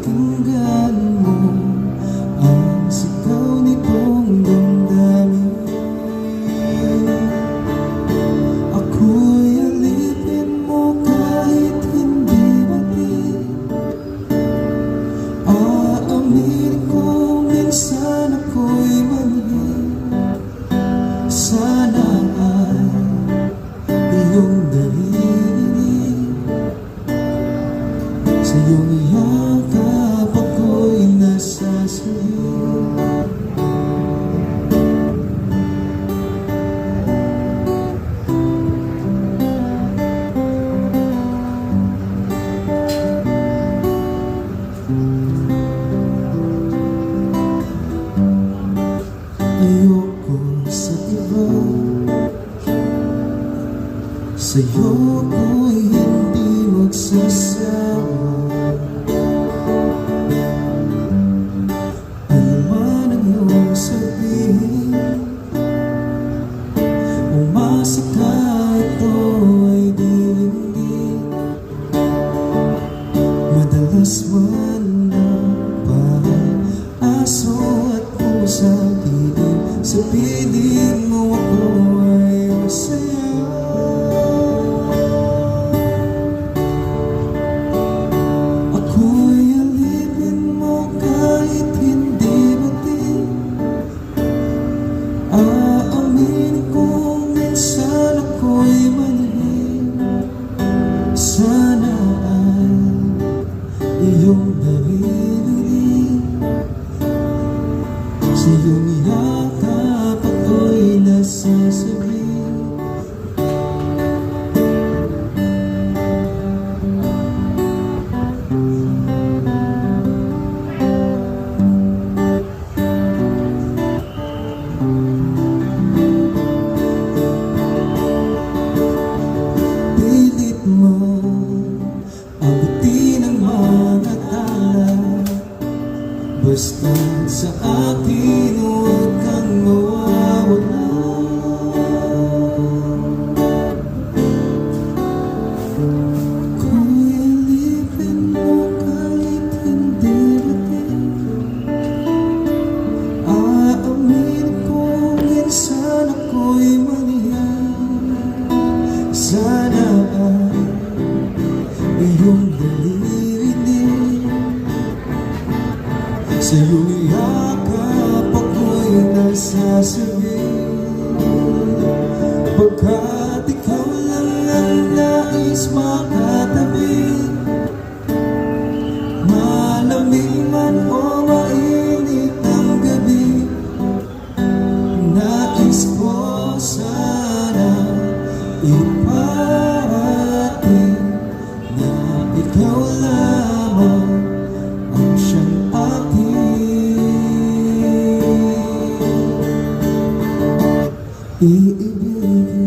pakinggan mo ang sigaw nitong damdamin. Ako'y alipin mo kahit hindi batid. Aaminin ko minsan ako'y mali. Sana ay iyong darinin. Sa iyong yakap ako'y nasasalit. Ayoko sa iba, sa'yo ko'y hindi magsasawa. Ano man ang iyong sabihin, umasa ka, ito ay dilinggin. Madalas man na aso at pusa, sa piling mo ako ay masaya. Ako'y alipin mo kahit hindi batid. Aaminin ko minsan ako'y mali. Sana ay iyong naririnig. Sa iyong yakap ako'y nasasabi. Pilit mo abutin ang mga tala, basta sa akin huwag kang mawawala. Ako'y alipin mo kahit hindi batid. Aaminin ko minsan ako'y mali. Sana ay iyong naririnig. Sa iyong yakap ako'y nasasabi. Pagkat ikaw lang ang nais makatabi. Malamig man o mainit ang gabi, nais ko sana iparating na ikaw lamang ang siyang aking iibigin.